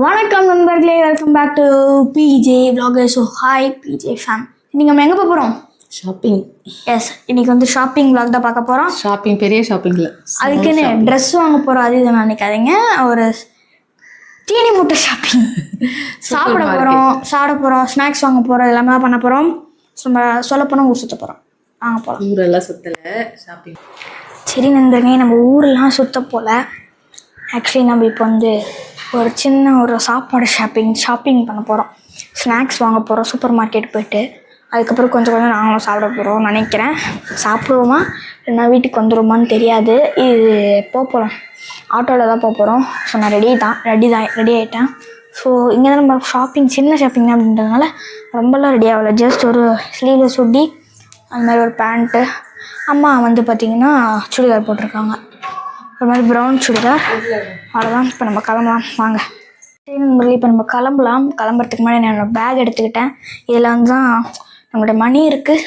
வணக்கம் நண்பர்களே, welcome back to PJ vlogger. So hi PJ fam. இன்றைக்கி நம்ம எங்கே போகிறோம்? ஷாப்பிங். எஸ், இன்றைக்கி வந்து ஷாப்பிங் vlog தான் பார்க்க போகிறோம். ஷாப்பிங், பெரிய ஷாப்பிங்கில் அதுக்குன்னு ட்ரெஸ் வாங்க போகிறோம், அது இதை நினைக்காதீங்க. ஒரு தீனி மூட்டை ஷாப்பிங். சாப்பிட போகிறோம், ஸ்நாக்ஸ் வாங்க போகிறோம், எல்லாமே தான் பண்ண போகிறோம். நம்ம சொல்ல போனால் ஊர் சுற்ற போகிறோம். வாங்க போகலாம். ஊரெல்லாம் சுற்றலை, ஷாப்பிங். சரி நண்பர்களே, நம்ம ஊரெலாம் சுற்ற போகல. ஆக்சுவலி நம்ம இப்போ வந்து ஒரு சின்ன சாப்பாடு ஷாப்பிங் பண்ண போகிறோம். ஸ்நாக்ஸ் வாங்க போகிறோம் சூப்பர் மார்க்கெட் போய்ட்டு. அதுக்கப்புறம் கொஞ்சம் நாங்களும் சாப்பிட போகிறோம் நினைக்கிறேன். சாப்பிடுவோமா இல்லைன்னா வீட்டுக்கு வந்துடுவோமான்னு தெரியாது. இது போகிறோம், ஆட்டோவில் தான் போகிறோம். ஸோ நான் ரெடி ஆகிட்டேன். ஸோ இங்கே தான் நம்ம சின்ன ஷாப்பிங் அப்படின்றதுனால ரொம்பலாம் ரெடி ஆகலை. ஜஸ்ட் ஒரு ஸ்லீவில் சுட்டி அந்த மாதிரி ஒரு பேண்ட்டு. அம்மா வந்து பார்த்திங்கன்னா சுடிதார் போட்டிருக்காங்க, ஒரு மாதிரி ப்ரௌன் சுடிதார். அவ்வளோதான். இப்போ நம்ம கிளம்பலாம் வாங்க. சரி நண்பர்களே, இப்போ நம்ம கிளம்புறதுக்கு முன்னாடி நான் என்னோடய பேக் எடுத்துக்கிட்டேன். இதில் வந்து தான் நம்மளோட மணி இருக்குது.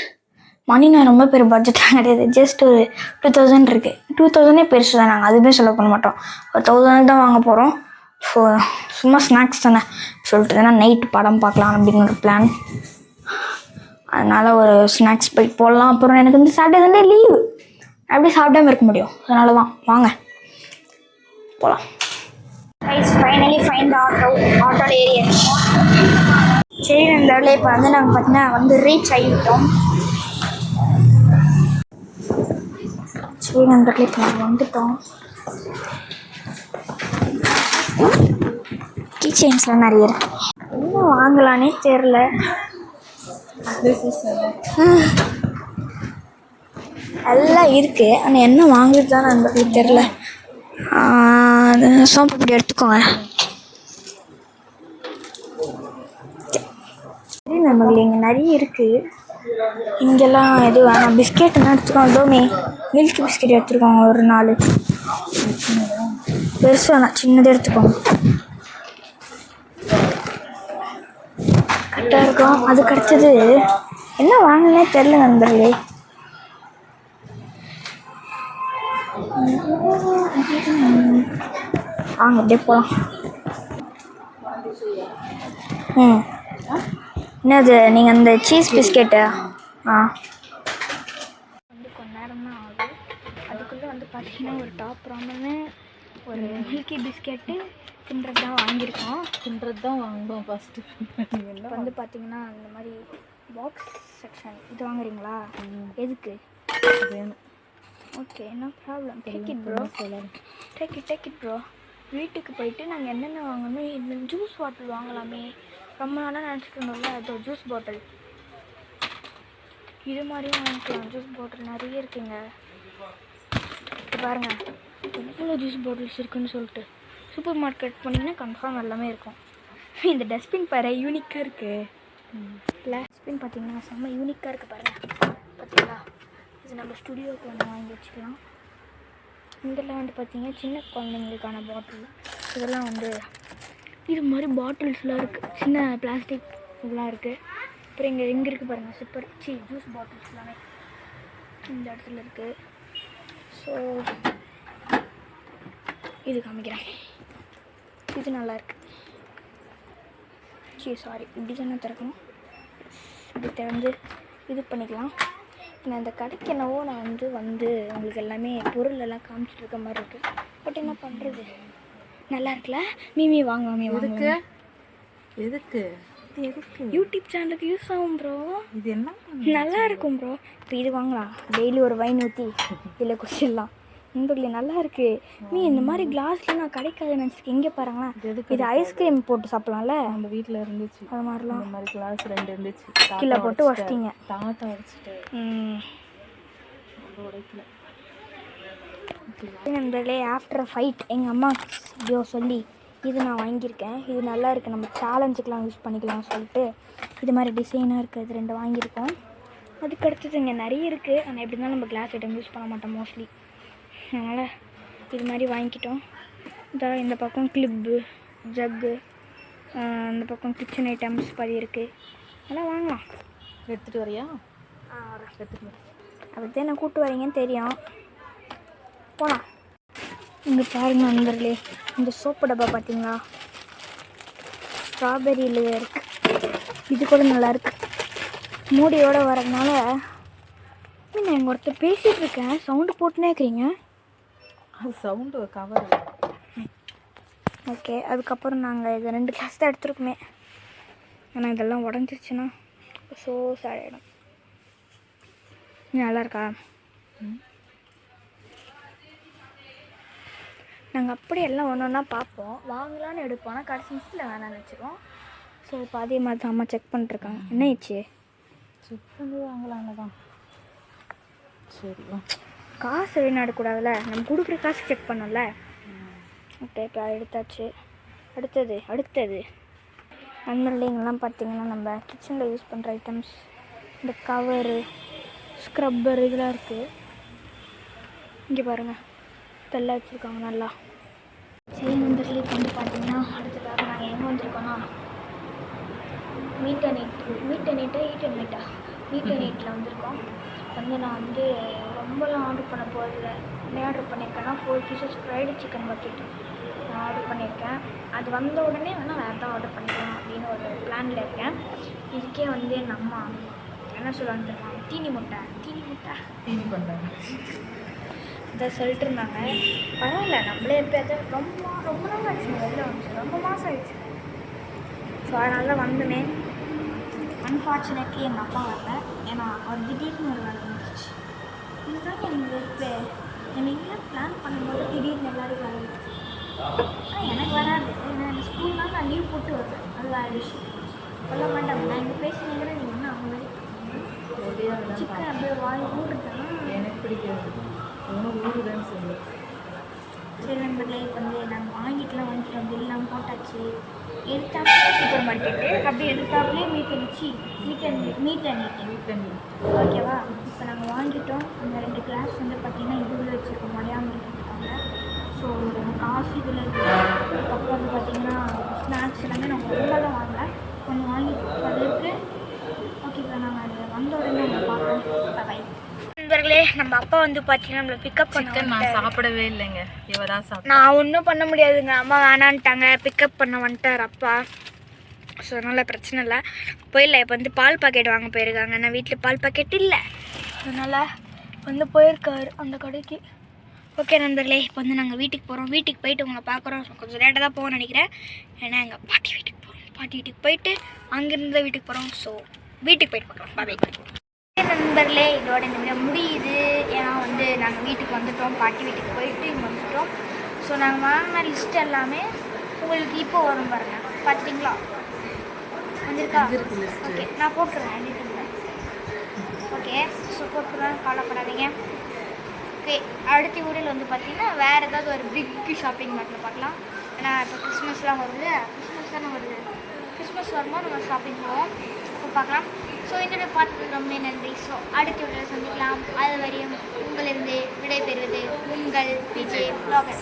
மணி நான் ரொம்ப பெரிய பட்ஜெட்லாம் கிடையாது, ஜஸ்ட் ஒரு 2000 இருக்குது. 2000 பெருசு தான், நாங்கள் அதுவுமே செலவு பண்ண மாட்டோம். ஒரு 1000 தான் வாங்க போகிறோம். ஸோ சும்மா ஸ்நாக்ஸ் தானே சொல்லிட்டு தானே நைட்டு படம் பார்க்கலாம் அப்படின்னு ஒரு பிளான். அதனால் ஒரு ஸ்நாக்ஸ் போய் போடலாம். அப்புறம் எனக்கு வந்து சாட்டர்டே சண்டே லீவு, அப்படியே சாப்பிடாம இருக்க முடியும். அதனால தான் வாங்க போகலாம். Finally find auto area. சரி நண்பர்களே, இப்போ வந்து நாங்கள் பார்த்தீங்கன்னா ரீச் ஆகிவிட்டோம். சரி நண்பர்களே, இப்போ நாங்கள் வந்துட்டோம். கீ செயின்ஸ்லாம் நிறைய இருக்கு. என்ன வாங்கலான்னே தெரில. எல்லாம் இருக்குது, ஆனால் என்ன வாங்குறது தான் நண்பர்களுக்கு தெரில. சோம்பு இப்படி எடுத்துக்கோங்க. சரி நண்பர்களே, இங்கே நிறைய இருக்குது. இங்கெல்லாம் எதுவும் வேணாம். பிஸ்கெட்டுலாம் எடுத்துக்கோங்க. எதுவுமே மில்க் பிஸ்கெட் எடுத்துருக்கோங்க, ஒரு 4 பெருசு வேணாம், சின்னதாக எடுத்துக்கோங்க. கரெக்டாக இருக்கும். அதுக்கு அடுத்தது என்ன வாங்கினே தெரில நண்பர்களே. வாங்க அப்படியே போகலாம். என்னது நீங்கள் அந்த சீஸ் பிஸ்கெட்டு? வந்து கொஞ்ச நேரம் தான் ஆகுது. அதுக்குள்ளே வந்து பார்த்தீங்கன்னா ஒரு டாப் ராமன்னு ஒரு மில்கி பிஸ்கெட்டு தின்றது தான் வாங்கியிருக்கோம். தின்றது தான் வாங்குவோம் ஃபஸ்ட்டு. வந்து பார்த்தீங்கன்னா அந்த மாதிரி பாக்ஸ் செக்ஷன் இது வாங்குறீங்களா? எதுக்கு வேணும்? Okay, no problem. Take it bro. வீட்டுக்கு போயிட்டு நாங்கள் என்னென்ன வாங்கணும், இந்த ஜூஸ் பாட்டில் வாங்கலாமே, ரொம்ப நாளாக நினச்சிட்டு இருந்தோம்ல, அது ஜூஸ் பாட்டில். இது மாதிரியும் வாங்கிக்கலாம். ஜூஸ் பாட்டில் நிறைய இருக்குங்க. இப்போ பாருங்கள் எவ்வளோ ஜூஸ் பாட்டில்ஸ் இருக்குதுன்னு சொல்லிட்டு. சூப்பர் மார்க்கெட் போனீங்கன்னா கன்ஃபார்ம் எல்லாமே இருக்கும். இந்த டஸ்ட்பின் பாரு, யூனிக்காக இருக்குது. இல்லை டஸ்ட்பின் பார்த்தீங்கன்னா செம்ம யூனிக்காக இருக்குது பாருங்கள். பார்த்தீங்களா, இது நம்ம ஸ்டுடியோவுக்கு வந்து வாங்கி வச்சுக்கலாம். இதெல்லாம் வந்து பார்த்திங்கன்னா சின்ன குழந்தைங்களுக்கான பாட்டில். இதெல்லாம் வந்து இது மாதிரி பாட்டில்ஸ்லாம் இருக்குது, சின்ன பிளாஸ்டிக் இதெல்லாம் இருக்குது. அப்புறம் எங்கே இருக்குது பாருங்கள், ஜூஸ் பாட்டில்ஸ் எல்லாமே இந்த இடத்துல இருக்குது. ஸோ இது காமிக்கிறேன். இது நல்லாயிருக்கு. சாரி, இப்படி தானே திறக்கணும். இப்படி திறந்து இது பண்ணிக்கலாம். நான் இந்த கடைக்கு என்னவோ நான் வந்து உங்களுக்கு எல்லாமே பொருள் எல்லாம் காமிச்சிட்டு இருக்க மாதிரி இருக்குது. பட் என்ன பண்ணுறது, நல்லா இருக்குல்ல? மீமி வாங்குவாமே. எதுக்கு யூடியூப் சேனலுக்கு யூஸ் ஆகும் ப்ரோ. இது என்ன நல்லா இருக்கும் ப்ரோ. இப்போ இது வாங்கலாம், டெய்லி ஒரு வைன் ஊற்றி இதில் குடிச்சிடலாம். நண்பர்களே நல்லா இருக்குது. இந்த மாதிரி கிளாஸில் நான் கிடைக்காதுன்னு நினச்சிருக்கேன். எங்கே பாருங்களேன், இது ஐஸ்கிரீம் போட்டு சாப்பிட்லாம்ல. நம்ம வீட்டில் இருந்துச்சு அது மாதிரிலாம். இந்த மாதிரி கிளாஸ் 2 இருந்துச்சு, கீழே போட்டு வச்சிட்டிங்க. தாத்தா வச்சுட்டு உடைக்கல. நண்பர்களே, ஆஃப்டர் ஃபைட் எங்கள் அம்மா இப்படியோ சொல்லி இது நான் வாங்கியிருக்கேன். இது நல்லா இருக்குது, நம்ம சேலஞ்சுக்கெலாம் யூஸ் பண்ணிக்கலாம் சொல்லிட்டு இது மாதிரி டிசைனாக இருக்குது. இது 2 வாங்கியிருக்கோம். அதுக்கு அடுத்தது இங்கே நிறைய இருக்குது, ஆனால் எப்படி இருந்தாலும் நம்ம கிளாஸ் ஐட்டம் யூஸ் பண்ண மாட்டோம் மோஸ்ட்லி. அதனால் இது மாதிரி வாங்கிக்கிட்டோம். இந்த பக்கம் கிளிப்பு, ஜக்கு, இந்த பக்கம் கிச்சன் ஐட்டம்ஸ் பாதி இருக்குது. அதெல்லாம் வாங்கலாம். எடுத்துகிட்டு வரியா? எடுத்துகிட்டு அதுதான் என்ன கூப்பிட்டு வரீங்கன்னு தெரியும். போகலாம். இங்கே பாருங்கள் நண்பர்களே, இந்த சோப்பு டப்பா பார்த்தீங்களா? ஸ்ட்ராபெரியில் இருக்குது. இது கூட நல்லாயிருக்கு. மூடியோடு வரதுனால நான் எங்கள் ஒருத்தர் பேசிகிட்டு இருக்கேன், சவுண்டு போட்டுனே இருக்கிறீங்க. அது சவுண்டு கவர். ஓகே, அதுக்கப்புறம் நாங்கள் இது 2 கிளாஸ் தான் எடுத்துருக்குமே. ஆனால் இதெல்லாம் உடஞ்சிருச்சுன்னா ஸோ சாடாயிடும். நல்லா இருக்கா? நாங்கள் அப்படி எல்லாம் ஒன்று ஒன்றா பார்ப்போம், வாங்கலான்னு எடுப்போம். ஆனால் கடைசி நிமிஷத்தில் வேணாம்னு வச்சுருவோம். ஸோ இப்போ அதே மாதிரி தான் அம்மா செக் பண்ணிட்டுருக்காங்க. என்ன ஆயிடுச்சு? செக் பண்ணி வாங்கலான்னு தான். சரி, காசு வீணாடக்கூடாதுல்ல, நம்ம கொடுக்குற காசு செக் பண்ணோம்ல. ஓகே, இப்போ எடுத்தாச்சு. அடுத்தது அந்தலைங்கெல்லாம் பார்த்திங்கன்னா நம்ம கிச்சனில் யூஸ் பண்ணுற ஐட்டம்ஸ், இந்த கவரு, ஸ்க்ரப்பர் இதெல்லாம் இருக்குது. இங்கே பாருங்கள், இதெல்லாம் வச்சுருக்காங்க நல்லா. சரி நண்பர்களே, இப்போ வந்து பார்த்திங்கன்னா அடுத்ததாக நாங்கள் எங்கே வந்திருக்கோன்னா மீட் அண்ட் ஈட்டில் வந்திருக்கோம். நான் வந்து ரொம்பலாம் ஆர்டர் பண்ண போகிறதில்ல. என்ன ஆர்டர் பண்ணியிருக்கேன்னா 4 pieces ஃப்ரைடு சிக்கன் பக்கெட் நான் ஆர்டர் பண்ணியிருக்கேன். அது வந்த உடனே வேணால் வேறு தான் ஆர்டர் பண்ணிக்கலாம் அப்படின்னு ஒரு பிளானில் இருக்கேன். இதுக்கே வந்து எங்கள் அம்மா என்ன சொல்லுவாங்க தெரியுமா, தீனி முட்டை தீனி பண்ணுறாங்க இதை சொல்லிட்டு இருந்தாங்க. பரவாயில்ல, நம்மளே எப்போ ரொம்ப நாள் ஆச்சு வெளில வந்துச்சு, ரொம்ப மாதம் ஆயிடுச்சு. ஸோ அதனால தான் வந்தனே. அன்ஃபார்ச்சுனேட்லி எங்கள் அப்பா வரல, ஏன்னா அவர் திடீர்னு ஒரு வேலை வந்துச்சு. இதுதான் எனக்கு இப்போ நம்ம எங்கேயா பிளான் பண்ணும்போது திடீர்னு எல்லோரும் வேலை வந்துச்சு. ஆனால் எனக்கு வராது, ஏன்னா எனக்கு ஸ்கூல்னால் நான் லீவ் போட்டு வருவேன். அது வேறு விஷயம் சொல்ல மாட்டாங்க. நான் இங்கே பேசினீங்கன்னா நீங்கள் ஒன்றும் அவங்க மாதிரி சிக்கன் அப்படியே வாங்கி ஊடுறதுனா எனக்கு பிடிக்காது. ஒன்றும் ஊருதான்னு சொல்லு. சரி நண்பர்களே, இப்போ வந்து நாங்கள் வாங்கிட்டோம், பில்லாம் போட்டாச்சு. எடுத்தாப்புல சூப்பர் மார்க்கெட்டு, அப்படியே எடுத்தாப்புலேயே மீட் அண்ட் ஈட்டிங். ஓகேவா? இப்போ நாங்கள் வாங்கிட்டோம். அந்த 2 கிளாஸ் வந்து பார்த்திங்கன்னா இதுவில் வச்சுருக்கோம், மலையாமல் இருக்காங்க. ஸோ காசு இதில் இருக்குது. அதுக்கப்புறம் வந்து பார்த்திங்கன்னா ஸ்நாக்ஸ் எல்லாமே நாங்கள் ரொம்பலாம் வாங்கல, கொஞ்சம் வாங்கிட்டோம். அது இருக்குது. ஓகே, இப்போ நாங்கள் அது வந்த உடனே நாங்கள் பார்ப்போம். பை நண்பர்களே, நம்ம அப்பா வந்து பார்த்தீங்கன்னா நம்மளை பிக்கப் பண்ண. நான் சாப்பிடவே இல்லைங்க, இவ தான் சாப்பிட்டேன். நான் ஒன்றும் பண்ண முடியாதுங்க, அம்மா வேணான்ட்டாங்க. பிக்கப் பண்ண வந்துட்டார் அப்பா. ஸோ அதனால் பிரச்சனை இல்லை, போயிடல. இப்போ வந்து பால் பாக்கெட் வாங்க போயிருக்காங்க. நான் வீட்டில் பால் பாக்கெட் இல்லை, அதனால் வந்து போயிருக்காரு அந்த கடைக்கு. ஓகே நண்பர்களே, இப்போ வந்து நாங்கள் வீட்டுக்கு போகிறோம். வீட்டுக்கு போயிட்டு உங்களை பார்க்குறோம். கொஞ்சம் லேட்டாக தான் போகணும்னு நினைக்கிறேன், ஏன்னா எங்கள் பாட்டி வீட்டுக்கு போகிறோம். பாட்டி வீட்டுக்கு போயிட்டு அங்கேருந்து வீட்டுக்கு போகிறோம். ஸோ வீட்டுக்கு போயிட்டு போகிறோம். பாய். நண்பர்களே, இதோட இந்த வீடியோ முடியுது. ஏன்னா வந்து நாங்கள் வீட்டுக்கு வந்துட்டோம், பாட்டி வீட்டுக்கு போயிட்டு இங்கே வந்துட்டோம். ஸோ நாங்கள் வாங்கின லிஸ்ட் எல்லாமே உங்களுக்கு இப்போ வரும் பாருங்கள், பார்த்துட்டிங்களா? வந்துருக்கா? ஓகே, நான் போட்டுருவேன் எடிட்டிங்கில். ஓகே, ஸோ போட்டுருவேன், கவலைப்படாதீங்க. ஓகே, அடுத்த வீடியோவில் வந்து பார்த்திங்கன்னா வேறு ஏதாவது ஒரு பிக் ஷாப்பிங் மார்ட்டில் பார்க்கலாம். ஏன்னா இப்போ கிறிஸ்மஸ்லாம் வருது, கிறிஸ்மஸ் வரும்போது நம்ம ஷாப்பிங் போவோம், இப்போ பார்க்கலாம். ஸோ இந்த வீடியோ பார்த்துட்டு ரொம்ப நன்றி. ஸோ அடுத்த வீடியோவில் சந்திக்கலாம். அது வரையும் உங்களிருந்து விடைபெறுவது உங்கள் விஜய் ப்ளாகர்.